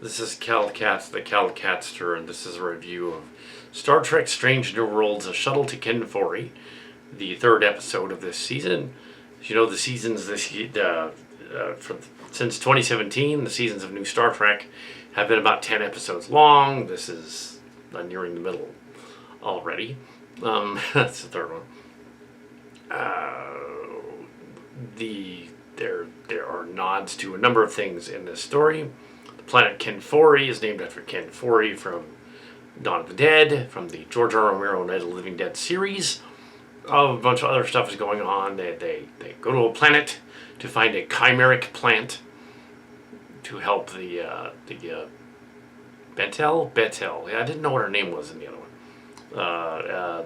This is Cal Katz, the Cal Catster, and this is a review of Star Trek Strange New Worlds, A Shuttle to Kenfori, the third episode of this season. As you know, the seasons since 2017, the seasons of New Star Trek have been about 10 episodes long. This is nearing the middle already. That's the third one. There are nods to a number of things in this story. The planet Kenfori is named after Kenfori from Dawn of the Dead, from the George R. R. Romero Night of the Living Dead series. A bunch of other stuff is going on. They go to a planet to find a chimeric plant to help the Betel. Yeah, I didn't know what her name was in the other one.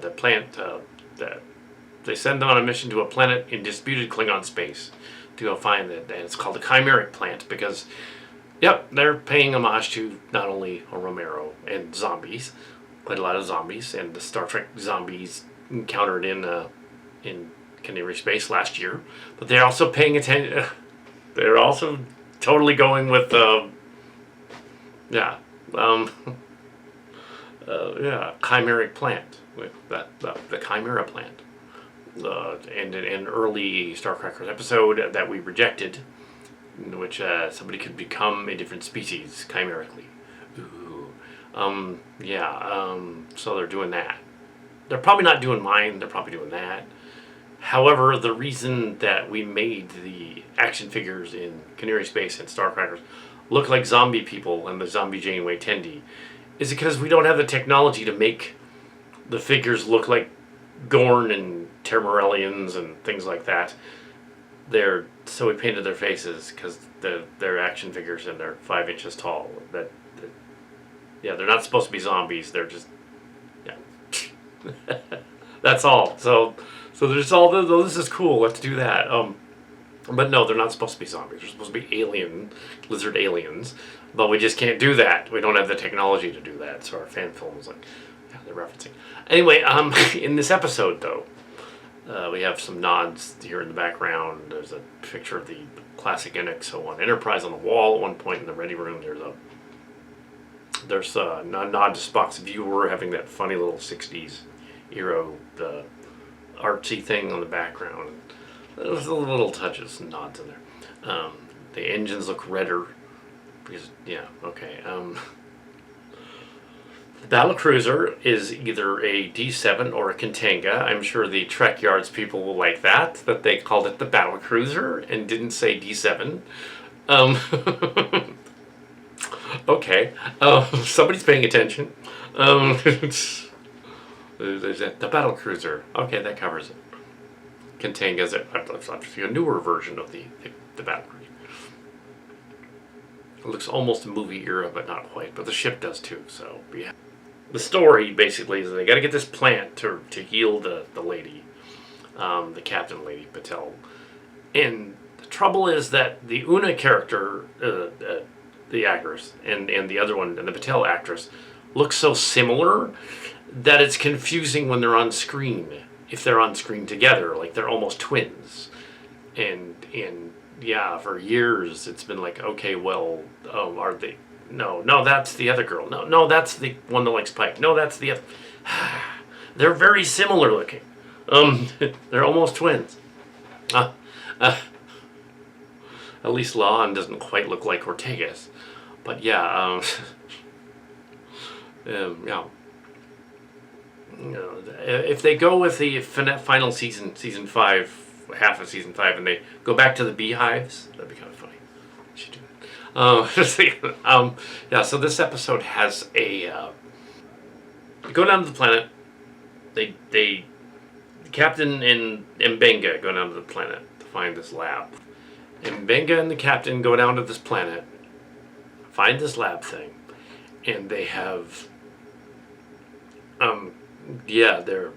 The plant that they send them on a mission to a planet in disputed Klingon space to go find it. And it's called the chimeric plant because, yep, they're paying homage to not only Romero and zombies, quite a lot of zombies, and the Star Trek zombies encountered in Canary Space last year, but they're also paying attention. They're also totally going with chimeric plant with the chimera plant. And an early Star Crackers episode that we rejected, in which somebody could become a different species chimerically. Ooh. So they're doing that. They're probably not doing mine, they're probably doing that. However, the reason that we made the action figures in Canary Space and Star Crackers look like zombie people and the zombie Janeway Tendi is because we don't have the technology to make the figures look like Gorn and Termarellians and things like that. So we painted their faces because they're action figures and they're 5 inches tall. They're not supposed to be zombies. They're just that's all. So there's all this is cool. Let's do that. But no, they're not supposed to be zombies. They're supposed to be lizard aliens. But we just can't do that. We don't have the technology to do that. So our fan film is like, they're referencing. Anyway, in this episode though, we have some nods here in the background. There's a picture of the classic NX-01 Enterprise on the wall at one point in the ready room. There's a nod to Spock's viewer having that funny little 60s era artsy thing on the background. There's little touches and nods in there. The engines look redder because the battlecruiser is either a D7 or a M'Benga. I'm sure the Trek Yards people will like that they called it the battlecruiser and didn't say D7. Okay. Somebody's paying attention. There's the battlecruiser. Okay, that covers it. M'Benga's a newer version of the battlecruiser. It looks almost a movie era, but not quite. But the ship does too, so yeah. The story basically is they got to get this plant to heal the lady, the captain lady, Patel. And the trouble is that the Una character, the actress, and the other one, and the Patel actress, look so similar that it's confusing when they're on screen. If they're on screen together, like they're almost twins. And for years it's been like, okay, well, are they? No, that's the other girl. No, that's the one that likes Pike. No, that's the other. They're very similar looking. They're almost twins. At least Lon doesn't quite look like Ortegas. But yeah, if they go with the final season 5, half of season 5, and they go back to the beehives, that'd be kind of funny. Should do that. So this episode has they go down to the planet. The captain and M'Benga go down to the planet to find this lab. M'Benga and the captain go down to this planet, find this lab thing, and they have they're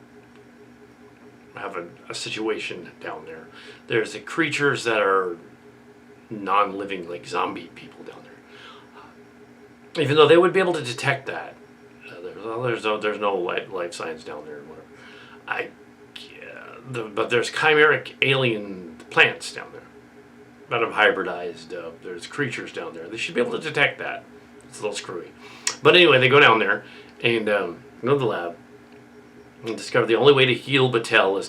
having a situation down there. There's the creatures that are non-living, like zombie people down there. Even though they would be able to detect that, there's no life signs down there. But there's chimeric alien plants down there that have hybridized. There's creatures down there. They should be able to detect that. It's a little screwy. But anyway, they go down there and go to the lab and discover the only way to heal Battelle is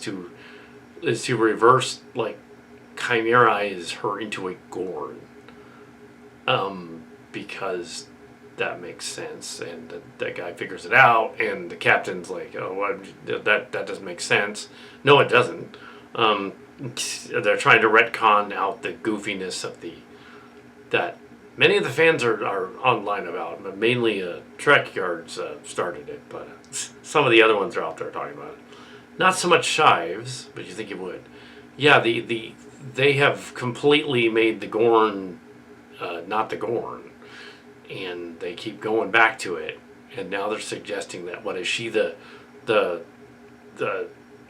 to reverse, like, chimerize her into a Gorn. Because that makes sense, and that guy figures it out, and the captain's like, "Oh, what? That doesn't make sense." No, it doesn't. They're trying to retcon out the goofiness of that. Many of the fans are online about, but mainly Trek Yards started it, but some of the other ones are out there talking about it. Not so much Shives, but you think you would. Yeah, they have completely made the Gorn not the Gorn. And they keep going back to it, and now they're suggesting that what is she the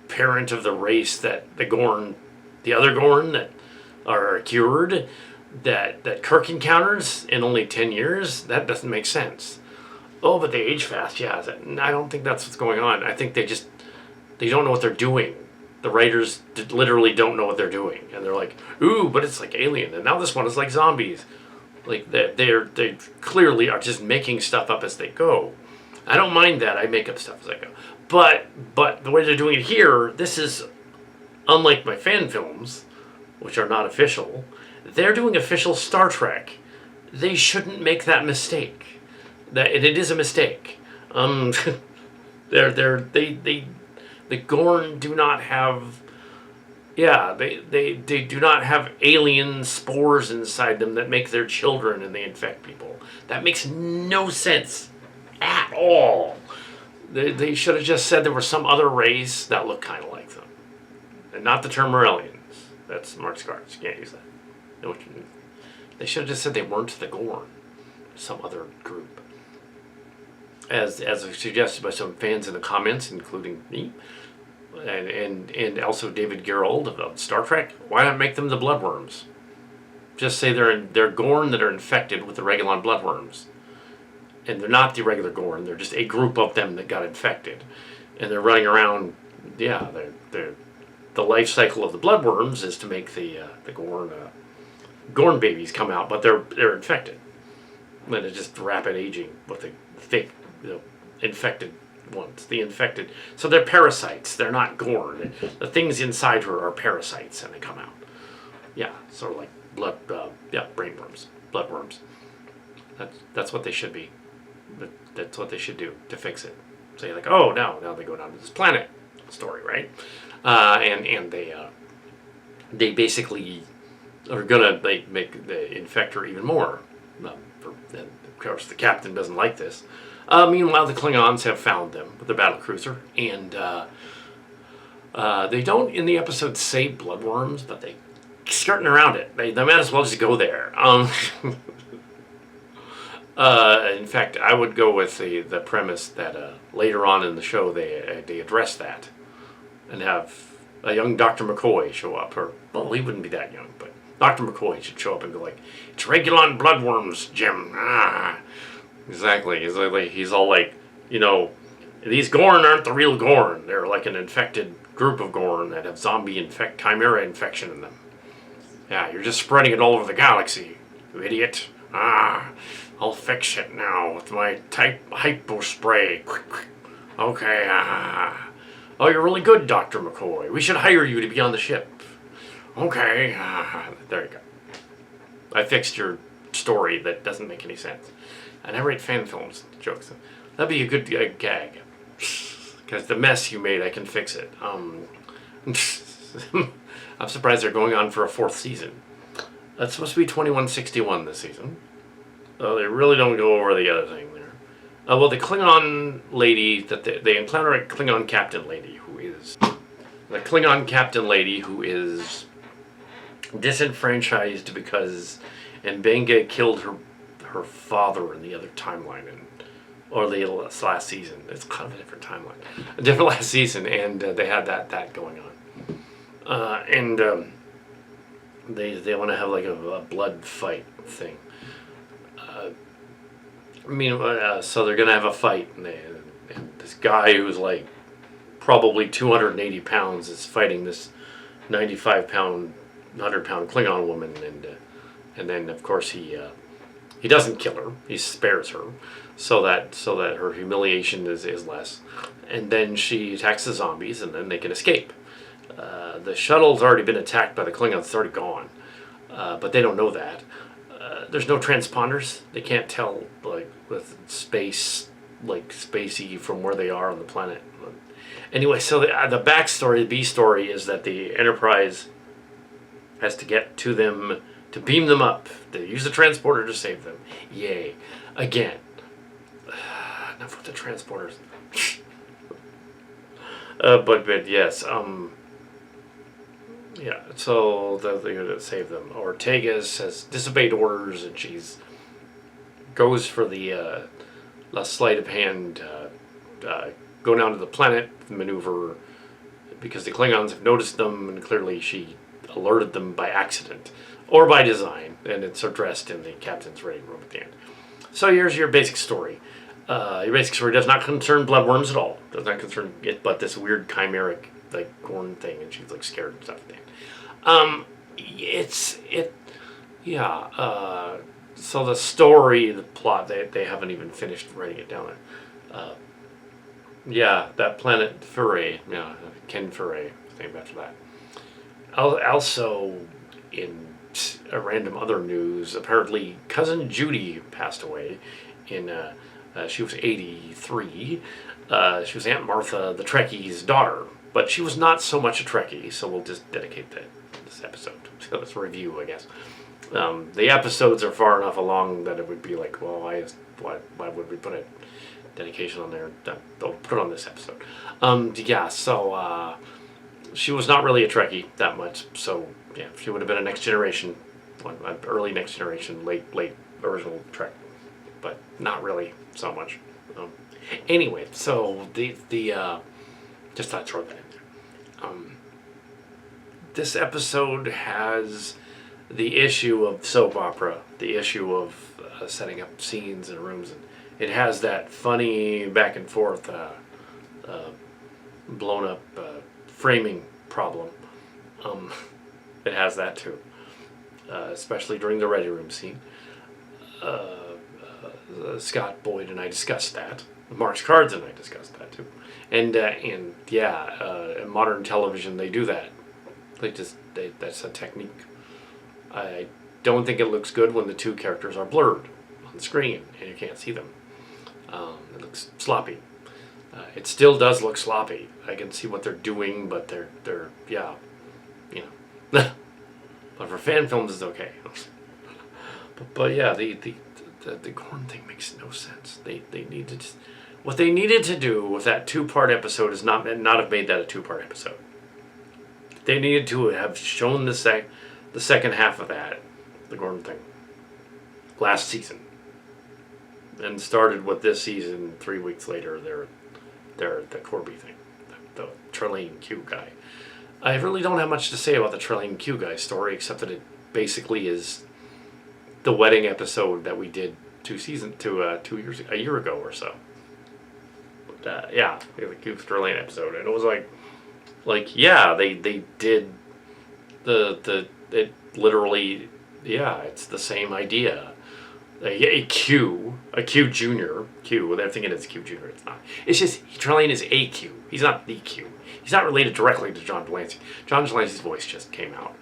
parent of the race that the other Gorn that are cured, that Kirk encounters in only 10 years? That doesn't make sense. Oh, but they age fast. Yeah, I don't think that's what's going on. I think they don't know what they're doing. The writers literally don't know what they're doing, and they're like, ooh, but it's like Alien, and now this one is like zombies. Like, they clearly are just making stuff up as they go. I don't mind that. I make up stuff as I go. But the way they're doing it here, this is unlike my fan films, which are not official. They're doing official Star Trek. They shouldn't make that mistake. It is a mistake. The Gorn do not have... Yeah, they do not have alien spores inside them that make their children and they infect people. That makes no sense at all. They should have just said there was some other race that looked kind of like them. And not the term Morellians. That's Mark Scarts. You can't use that. They should have just said they weren't the Gorn. Some other group. As suggested by some fans in the comments, including me. And also David Gerrold of Star Trek. Why not make them the bloodworms? Just say they're Gorn that are infected with the Regulon bloodworms, and they're not the regular Gorn. They're just a group of them that got infected, and they're running around. Yeah, they're the life cycle of the bloodworms is to make the Gorn babies come out, but they're infected. And it's just rapid aging with the fake infected ones, the infected. So they're parasites. They're not Gorn. The things inside her are parasites, and they come out. Yeah, sort of like brainworms, bloodworms. That's what they should be. That's what they should do to fix it. So you're like, oh, now they go down to this planet story, right? And they basically are gonna make the infector even more. And of course, the captain doesn't like this. Meanwhile, the Klingons have found them with their battlecruiser, and they don't in the episode say bloodworms, but they skirting around it. They might as well just go there. In fact, I would go with the premise that later on in the show they address that and have a young Dr. McCoy show up, or well, he wouldn't be that young, but Dr. McCoy should show up and be like, "It's Regulon bloodworms, Jim." Exactly. He's all like, these Gorn aren't the real Gorn. They're like an infected group of Gorn that have zombie chimera infection in them. Yeah, you're just spreading it all over the galaxy, you idiot. I'll fix it now with my hypo spray. Okay. Oh, you're really good, Dr. McCoy. We should hire you to be on the ship. Okay. There you go. I fixed your story that doesn't make any sense. And I write fan films jokes. That'd be a good gag. Because the mess you made, I can fix it. I'm surprised they're going on for a 4th season. That's supposed to be 2161 this season. They really don't go over the other thing there. Well, the Klingon lady that they encounter a Klingon captain lady who is disenfranchised because M'Benga killed her father in the other timeline, or the last season. It's kind of a different timeline, a different last season, and they had that going on, and they want to have like a blood fight thing. So they're gonna have a fight, and this guy who's like probably 280 pounds is fighting this 95-pound, 100-pound Klingon woman, and then of course he He doesn't kill her. He spares her, so that her humiliation is less. And then she attacks the zombies, and then they can escape. The shuttle's already been attacked by the Klingons. It's already gone, but they don't know that. There's no transponders. They can't tell like with space, like spacey from where they are on the planet. Anyway, so the backstory, the B story, is that the Enterprise has to get to them to beam them up. They use the transporter to save them. Yay! Again, enough with the transporters. But yes, yeah. So they're going to save them. Ortegas has disobeyed orders, and she's goes for the sleight of hand. Go down to the planet maneuver because the Klingons have noticed them, and clearly she alerted them by accident or by design, and it's addressed in the captain's ready room at the end. So here's your basic story. Your basic story does not concern bloodworms at all. Does not concern it, but this weird chimeric like Gorn thing, and she's like scared and stuff at the end. So the story, the plot, they haven't even finished writing it down there. Yeah, that planet Foray, yeah, Kenfori, named after that. Also, in a random other news, apparently cousin Judy passed away. She was 83. She was Aunt Martha, the Trekkie's daughter, but she was not so much a Trekkie. So we'll just dedicate this episode to this review, I guess. The episodes are far enough along that it would be like, well, why would we put a dedication on there? They'll put it on this episode. So she was not really a Trekkie that much. So yeah, she would have been a next generation, early next generation, late original Trek, but not really so much. Anyway, so the just thought I'd throw that in there. This episode has the issue of soap opera, the issue of setting up scenes and rooms, and it has that funny back and forth, blown up framing problem. It has that too, especially during the ready room scene. Scott Boyd and I discussed that. Mark's Cards and I discussed that too. And in modern television they do that. That's a technique. I don't think it looks good when the two characters are blurred on the screen and you can't see them. It looks sloppy. It still does look sloppy. I can see what they're doing, but they're But for fan films, it's okay. but yeah, the Gorn thing makes no sense. They needed what they needed to do with that 2-part episode is not have made that a 2-part episode. They needed to have shown the second half of that, the Gorn thing, last season, and started with this season. 3 weeks later, they're the Corby thing, the Trelane Q guy. I really don't have much to say about the Trelane Q guy story, except that it basically is the wedding episode that we did a year ago or so. But the Q Trelane episode, and it was they did it literally. Yeah, it's the same idea. A Q Junior, Q. They're thinking it's Q Junior. It's not. It's just Trelane is a Q. He's not the Q. He's not related directly to John Delancey. John Delancey's voice just came out.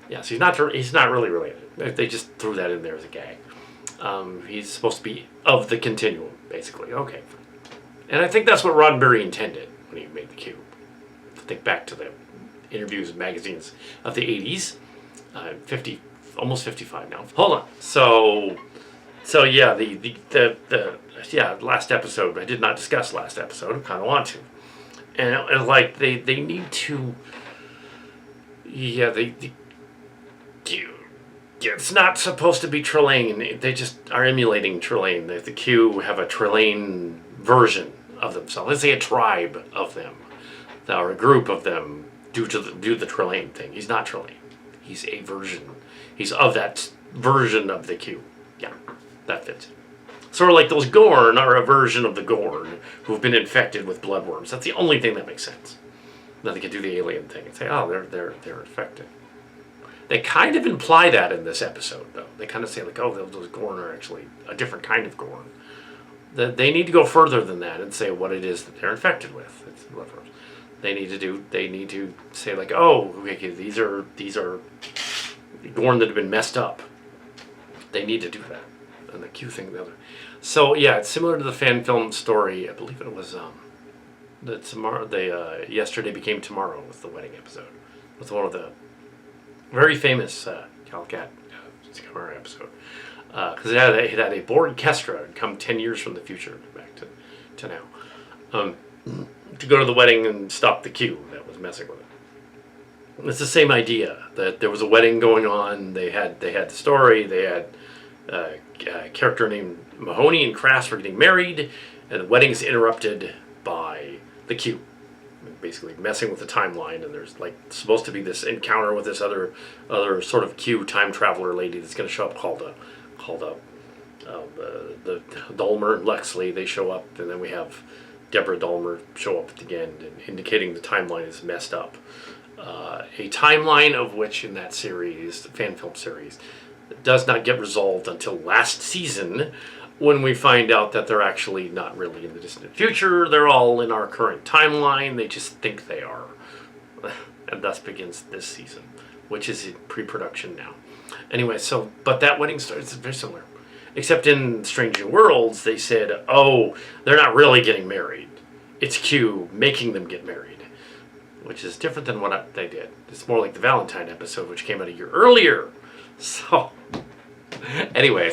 Yeah, so he's not really related. They just threw that in there as a gag. He's supposed to be of the continuum, basically. Okay, and I think that's what Roddenberry intended when he made the Q. Think back to the interviews and magazines of the 80s. 50, almost 55 now. Hold on. So yeah, the last episode. I did not discuss last episode. I kind of want to, and like they need to. Yeah, it's not supposed to be Trelane. They just are emulating Trelane. The Q have a Trelane version of themselves. Let's say a tribe of them, or a group of them, do the Trelane thing. He's not Trelane. He's a version. He's of that version of the Q. Yeah, that fits. Sort of like those Gorn are a version of the Gorn who've been infected with bloodworms. That's the only thing that makes sense. Then they can do the alien thing and say, oh, they're infected. They kind of imply that in this episode, though. They kind of say, like, oh, those Gorn are actually a different kind of Gorn. They need to go further than that and say what it is that they're infected with. It's whatever. They need to say, like, oh, okay, these are Gorn that have been messed up. They need to do that. And the Q thing, the other. So yeah, it's similar to the fan film story. I believe it was Yesterday Became Tomorrow was the wedding episode. It was one of the very famous Calcat Camera episode. Because it had a bored Kestra come 10 years from the future back to now. To go to the wedding and stop the Q that was messing with it. It's the same idea that there was a wedding going on. They had the story. They had a character named Mahoney and Crass were getting married, and the wedding's interrupted by the Q, basically messing with the timeline. And there's like supposed to be this encounter with this other sort of Q time traveler lady that's going to show up called the Dulmer and Lexley. They show up, and then we have Deborah Dulmer show up at the end, indicating the timeline is messed up. A timeline of which in that series, the fan film series, does not get resolved until last season, when we find out that they're actually not really in the distant future. They're all in our current timeline. They just think they are. And thus begins this season, which is in pre-production now. Anyway, but that wedding story is very similar. Except in Strange New Worlds, they said, oh, they're not really getting married. It's Q making them get married. Which is different than what they did. It's more like the Valentine episode, which came out a year earlier. So, anyway,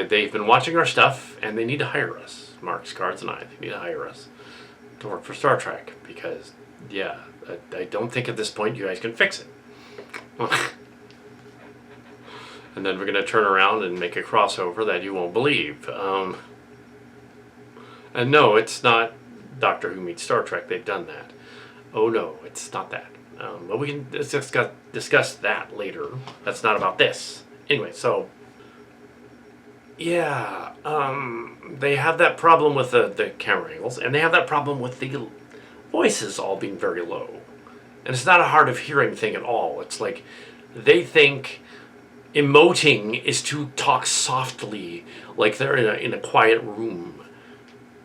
they've been watching our stuff, and they need to hire us. Mark, Cards, and I, they need to hire us to work for Star Trek. Because, I don't think at this point you guys can fix it. And then we're going to turn around and make a crossover that you won't believe. And no, it's not Doctor Who meets Star Trek. They've done that. Oh no, it's not that. But we can discuss that later. That's not about this. Anyway, so yeah, they have that problem with the camera angles, and they have that problem with the voices all being very low. And it's not a hard of hearing thing at all. It's like they think emoting is to talk softly, like they're in a quiet room.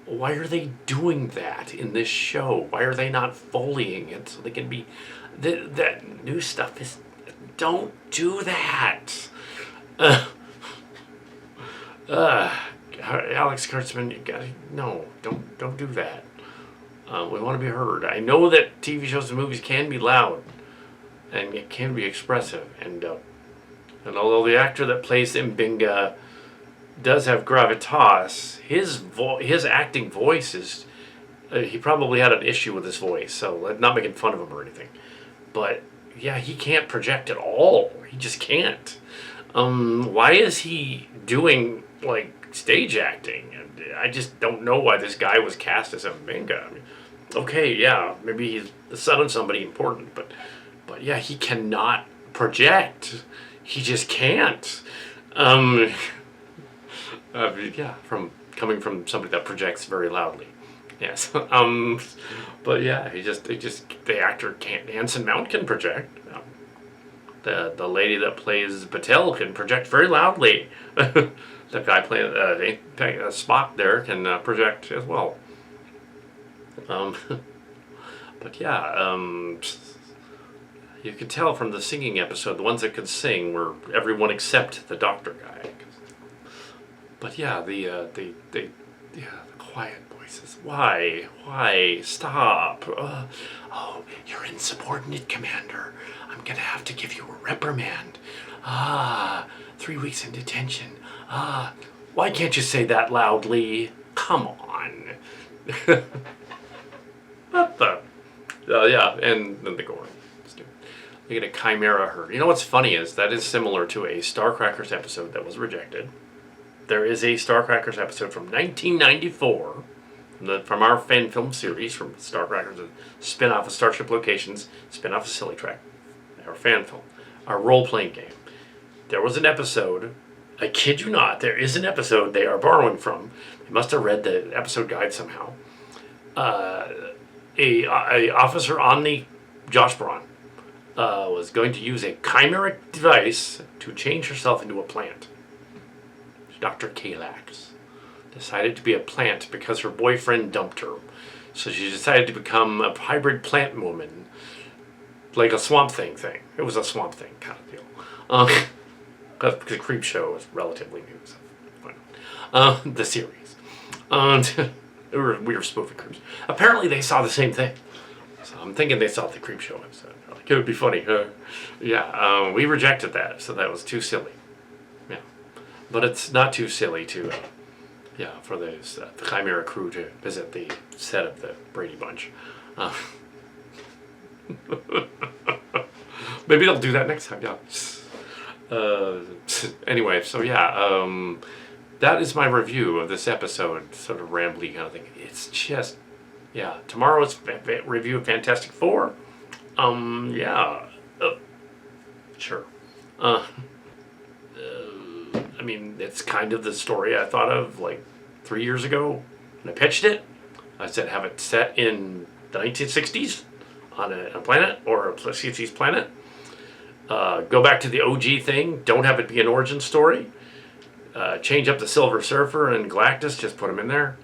Why are they doing that in this show? Why are they not Foleying it so they can be... That new stuff is... Don't do that. Alex Kurtzman, you gotta... No, don't do that. We want to be heard. I know that TV shows and movies can be loud. And it can be expressive. And although the actor that plays M'Benga does have gravitas, his acting voice is... he probably had an issue with his voice, so I'm not making fun of him or anything. But, yeah, he can't project at all. He just can't. Why is he doing, like, stage acting? And I just don't know why this guy was cast as M'Benga. I mean, okay, yeah, maybe he's the son of somebody important, but yeah, he cannot project. He just can't. Coming from somebody that projects very loudly. Yes. But yeah, the actor can't. Anson Mount can project. The lady that plays Patel can project very loudly. The guy playing Spock there can project as well. But yeah, you could tell from the singing episode, the ones that could sing were everyone except the doctor guy. But yeah, the quiet voices. Why? Stop. Oh, you're insubordinate, Commander. I'm gonna have to give you a reprimand. 3 weeks in detention. Why can't you say that loudly? Come on. What the? Yeah, and then the Gorn. They get a Chimera herd. You know what's funny is that is similar to a Starcrackers episode that was rejected. There is a Starcrackers episode from 1994 from our fan film series, from Starcrackers, a spin-off of Starship Locations, spin-off of Silly Track, our fan film, our role-playing game. There was an episode, I kid you not, there is an episode they are borrowing from. They must have read the episode guide somehow. A officer on the Josh Braun was going to use a chimeric device to change herself into a plant. Dr. Kalax decided to be a plant because her boyfriend dumped her. So she decided to become a hybrid plant woman, like a Swamp Thing thing. It was a Swamp Thing kind of deal. Because the Creep Show was relatively new. So, the series. We were spoofing creeps. Apparently they saw the same thing. So I'm thinking they saw the Creep Show episode. Like, it would be funny. We rejected that, so that was too silly. Yeah. But it's not too silly to, for those, the Chimera crew to visit the set of the Brady Bunch. Maybe they'll do that next time, anyway, so that is my review of this episode, sort of rambly kind of thing. It's just, tomorrow's review of Fantastic Four. Sure. I mean, it's kind of the story I thought of like 3 years ago when I pitched it. I said have it set in the 1960s on a planet, or a 60s planet. Go back to the OG thing. Don't have it be an origin story. Change up the Silver Surfer and Galactus. Just put them in there.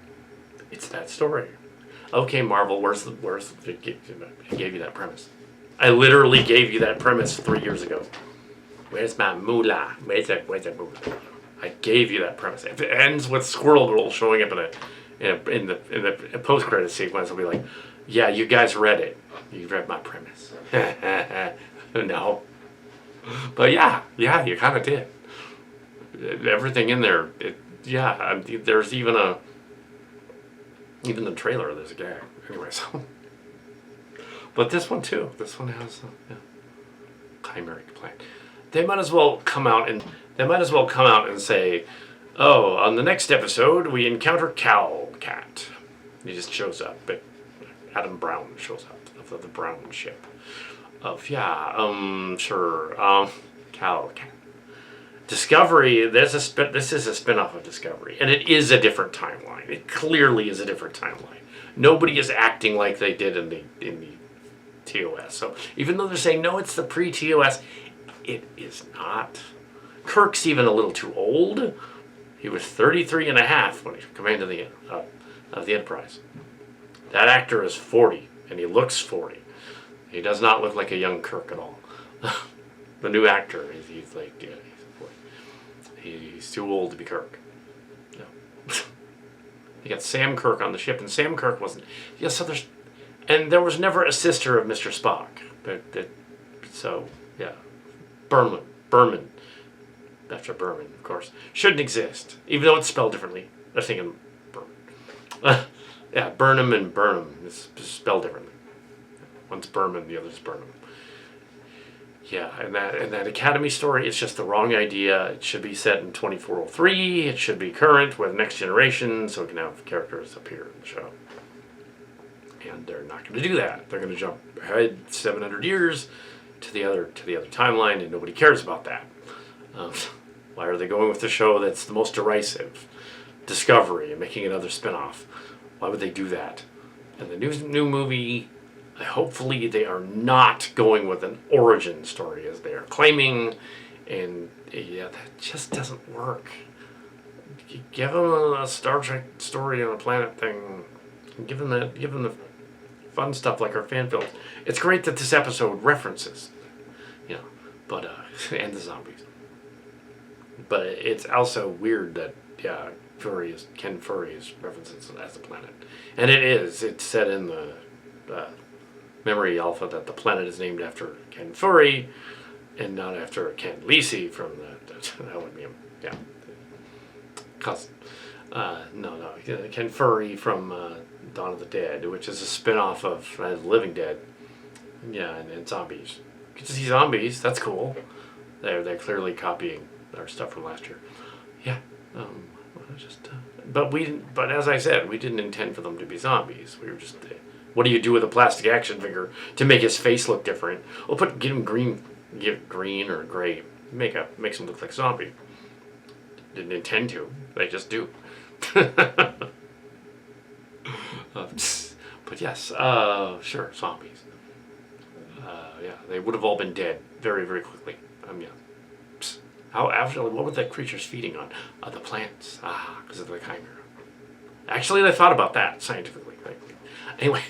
It's that story. Okay, Marvel, where's the I gave you that premise. I literally gave you that premise 3 years ago. Where's my moolah? Where's the moolah? I gave you that premise. If it ends with Squirrel Girl showing up in the post-credit sequence, I'll be like, yeah, you guys read it. You read my premise. No. But you kind of did. Everything in there, there's even the trailer, there's a gag. Anyway, so. But this one too. This one has chimeric plant. They might as well come out and say, oh, on the next episode we encounter Cat. He just shows up. But Adam Brown shows up of the Brown ship. Sure. Cat. Discovery. This is a spinoff of Discovery, and it is a different timeline. It clearly is a different timeline. Nobody is acting like they did in the TOS. So even though they're saying no, it's the pre-TOS, it is not. Kirk's even a little too old. He was 33 and a half when he commanded of the Enterprise. That actor is 40, and he looks 40. He does not look like a young Kirk at all. The new actor, he's like, he's 40. He's too old to be Kirk. No. You got Sam Kirk on the ship, and Sam Kirk wasn't. And there was never a sister of Mr. Spock. Berman. After Berman, of course. Shouldn't exist, even though it's spelled differently. I was thinking Berman. Burnham and Burnham is spelled differently. One's Berman, the other's Burnham. Yeah, and that Academy story is just the wrong idea. It should be set in 2403. It should be current with Next Generation, so we can have characters appear in the show. And they're not going to do that. They're going to jump ahead 700 years to the other timeline, and nobody cares about that. Why are they going with the show that's the most derisive, Discovery, and making another spinoff? Why would they do that? And the new movie, hopefully they are not going with an origin story as they are claiming, and that just doesn't work. You give them a Star Trek story on a planet thing, and give them the fun stuff like our fan films. It's great that this episode references, but and the zombies. But it's also weird that Kenfori is references as a planet, and it's said in the memory alpha that the planet is named after Kenfori and not after Ken Lisi from that would be cousin. Kenfori from Dawn of the Dead, which is a spin-off of Living Dead. Yeah, and zombies. You get to see zombies. That's cool. They're clearly copying our stuff from last year. Yeah. But as I said, we didn't intend for them to be zombies. We were just. What do you do with a plastic action figure to make his face look different? Well, get him green or gray makeup, makes him look like a zombie. Didn't intend to. They just do. But yes, sure, zombies. yeah, they would have all been dead very, very quickly. Yeah. Psst. How actually? What were the creatures feeding on? The plants. Because of the chimera. Actually, they thought about that scientifically. Right? Anyway.